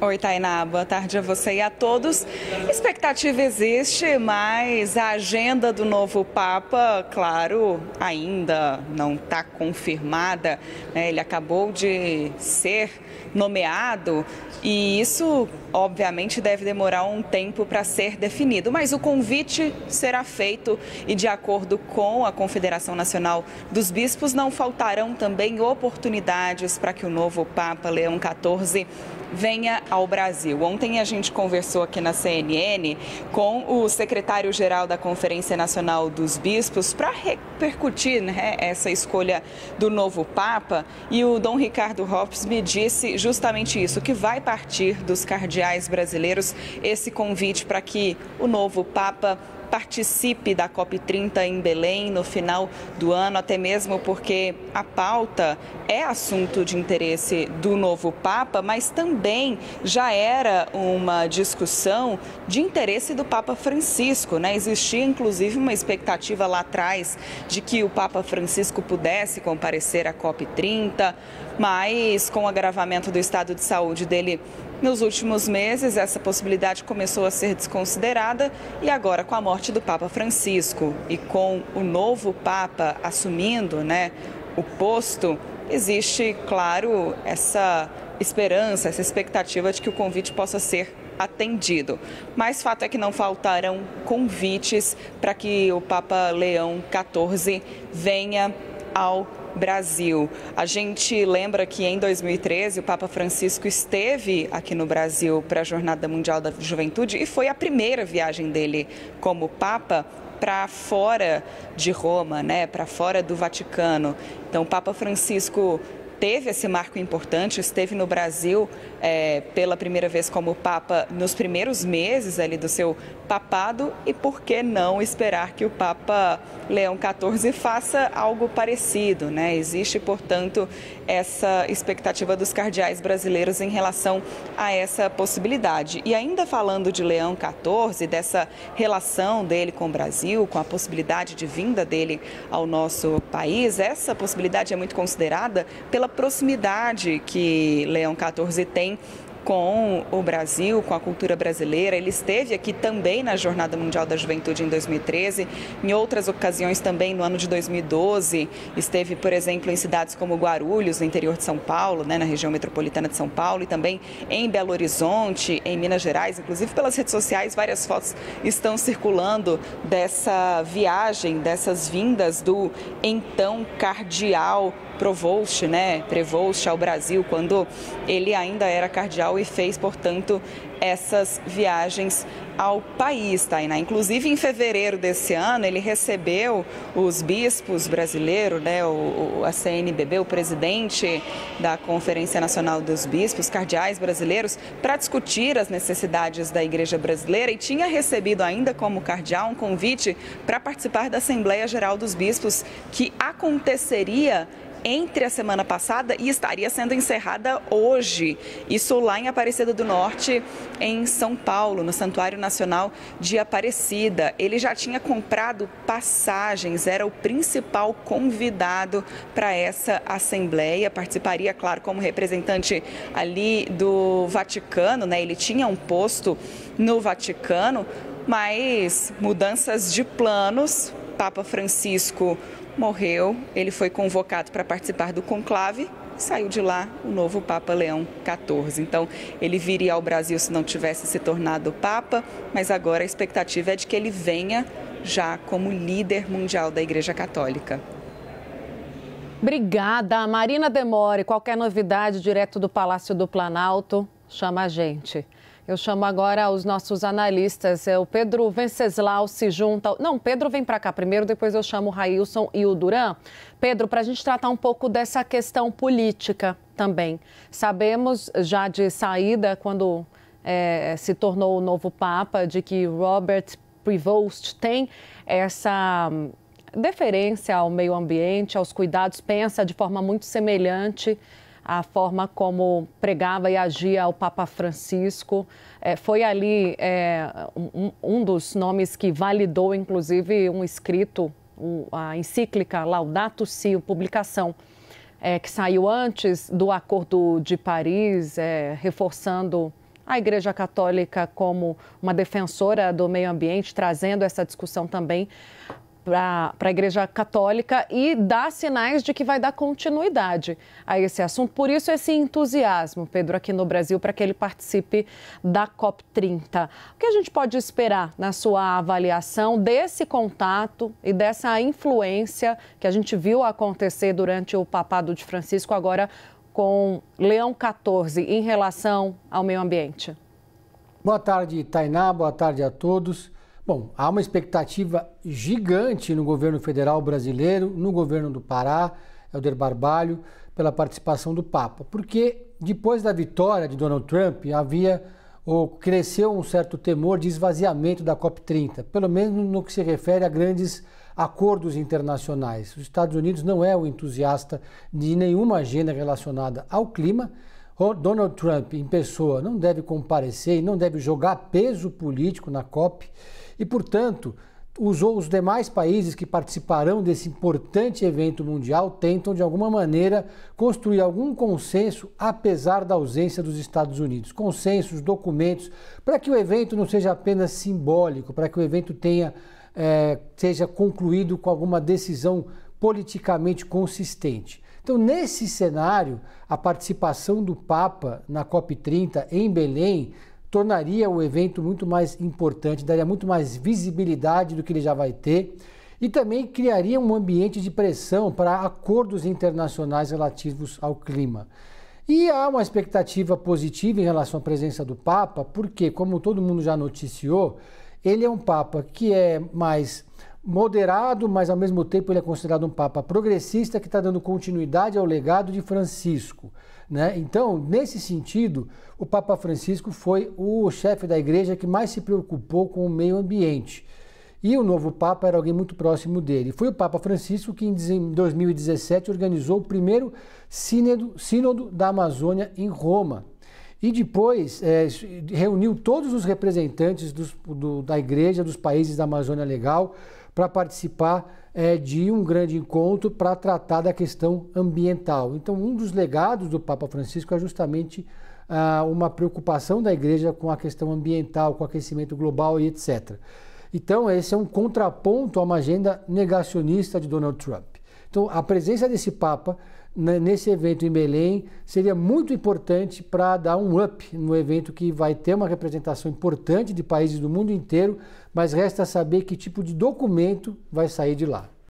Oi, Tainá, boa tarde a você e a todos. Expectativa existe, mas a agenda do novo Papa, claro, ainda não está confirmada, né? Ele acabou de ser nomeado e isso, obviamente, deve demorar um tempo para ser definido. Mas o convite será feito e, de acordo com a Confederação Nacional dos Bispos, não faltarão também oportunidades para que o novo Papa Leão XIV venha ao Brasil. Ontem a gente conversou aqui na CNN com o secretário-geral da Conferência Nacional dos Bispos para repercutir, né, essa escolha do novo Papa, e o Dom Ricardo Rops me disse justamente isso, que vai partir dos cardeais brasileiros esse convite para que o novo Papa participe da COP30 em Belém no final do ano, até mesmo porque a pauta é assunto de interesse do novo Papa, mas também já era uma discussão de interesse do Papa Francisco, né? Existia inclusive uma expectativa lá atrás de que o Papa Francisco pudesse comparecer à COP30, mas com o agravamento do estado de saúde dele nos últimos meses, essa possibilidade começou a ser desconsiderada e agora, com a morte do Papa Francisco e com o novo Papa assumindo, né, o posto, existe, claro, essa esperança, essa expectativa de que o convite possa ser atendido. Mas fato é que não faltarão convites para que o Papa Leão XIV venha ao Brasil. A gente lembra que em 2013 o Papa Francisco esteve aqui no Brasil para a Jornada Mundial da Juventude e foi a primeira viagem dele como Papa para fora de Roma, né, para fora do Vaticano. Então o Papa Francisco teve esse marco importante, esteve no Brasil pela primeira vez como Papa nos primeiros meses ali do seu papado, e por que não esperar que o Papa Leão XIV faça algo parecido, né? Existe, portanto, essa expectativa dos cardeais brasileiros em relação a essa possibilidade. E ainda falando de Leão XIV, dessa relação dele com o Brasil, com a possibilidade de vinda dele ao nosso país, essa possibilidade é muito considerada pela proximidade que Leão XIV tem com o Brasil, com a cultura brasileira. Ele esteve aqui também na Jornada Mundial da Juventude em 2013, em outras ocasiões também no ano de 2012, esteve, por exemplo, em cidades como Guarulhos, no interior de São Paulo, né, na região metropolitana de São Paulo, e também em Belo Horizonte, em Minas Gerais. Inclusive pelas redes sociais, várias fotos estão circulando dessa viagem, dessas vindas do então cardeal Prevost, né, Prevost ao Brasil, quando ele ainda era cardeal e fez, portanto, essas viagens ao país, Tainá. Inclusive, em fevereiro desse ano, ele recebeu os bispos brasileiros, né, a CNBB, o presidente da Conferência Nacional dos Bispos, cardeais brasileiros, para discutir as necessidades da Igreja brasileira, e tinha recebido ainda como cardeal um convite para participar da Assembleia Geral dos Bispos, que aconteceria entre a semana passada e estaria sendo encerrada hoje. Isso lá em Aparecida do Norte, em São Paulo, no Santuário Nacional de Aparecida. Ele já tinha comprado passagens, era o principal convidado para essa assembleia. Participaria, claro, como representante ali do Vaticano, né? Ele tinha um posto no Vaticano, mas mudanças de planos. Papa Francisco morreu, ele foi convocado para participar do conclave, saiu de lá o novo Papa Leão XIV. Então, ele viria ao Brasil se não tivesse se tornado Papa, mas agora a expectativa é de que ele venha já como líder mundial da Igreja Católica. Obrigada, Marina Demore. Qualquer novidade direto do Palácio do Planalto, chama a gente. Eu chamo agora os nossos analistas. O Pedro Venceslau se junta... Não, Pedro vem para cá primeiro, depois eu chamo o Railson e o Duran. Pedro, para a gente tratar um pouco dessa questão política também. Sabemos já de saída, quando se tornou o novo Papa, de que Robert Prevost tem essa deferência ao meio ambiente, aos cuidados, pensa de forma muito semelhante a forma como pregava e agia o Papa Francisco. Foi ali um dos nomes que validou, inclusive, um escrito, a encíclica Laudato Si, publicação, que saiu antes do Acordo de Paris, reforçando a Igreja Católica como uma defensora do meio ambiente, trazendo essa discussão também para a Igreja Católica e dá sinais de que vai dar continuidade a esse assunto. Por isso esse entusiasmo, Pedro, aqui no Brasil, para que ele participe da COP30. O que a gente pode esperar na sua avaliação desse contato e dessa influência que a gente viu acontecer durante o papado de Francisco, agora com Leão XIV, em relação ao meio ambiente? Boa tarde, Tainá. Boa tarde a todos. Bom, há uma expectativa gigante no governo federal brasileiro, no governo do Pará, Helder Barbalho, pela participação do Papa. Porque depois da vitória de Donald Trump, cresceu um certo temor de esvaziamento da COP30, pelo menos no que se refere a grandes acordos internacionais. Os Estados Unidos não é o entusiasta de nenhuma agenda relacionada ao clima. O Donald Trump, em pessoa, não deve comparecer e não deve jogar peso político na COP. E, portanto, os demais países que participarão desse importante evento mundial tentam, de alguma maneira, construir algum consenso, apesar da ausência dos Estados Unidos. Consensos, documentos, para que o evento não seja apenas simbólico, para que o evento seja concluído com alguma decisão politicamente consistente. Então, nesse cenário, a participação do Papa na COP30 em Belém tornaria o evento muito mais importante, daria muito mais visibilidade do que ele já vai ter e também criaria um ambiente de pressão para acordos internacionais relativos ao clima. E há uma expectativa positiva em relação à presença do Papa, porque, como todo mundo já noticiou, ele é um Papa que é mais moderado, mas ao mesmo tempo ele é considerado um Papa progressista que está dando continuidade ao legado de Francisco, né? Então, nesse sentido, o Papa Francisco foi o chefe da igreja que mais se preocupou com o meio ambiente. E o novo Papa era alguém muito próximo dele. Foi o Papa Francisco que, em 2017, organizou o primeiro Sínodo da Amazônia em Roma. E depois reuniu todos os representantes da igreja, dos países da Amazônia Legal, para participar de um grande encontro para tratar da questão ambiental. Então, um dos legados do Papa Francisco é justamente uma preocupação da igreja com a questão ambiental, com o aquecimento global e etc. Então, esse é um contraponto a uma agenda negacionista de Donald Trump. Então, a presença desse Papa nesse evento em Belém seria muito importante para dar um up no evento, que vai ter uma representação importante de países do mundo inteiro, mas resta saber que tipo de documento vai sair de lá.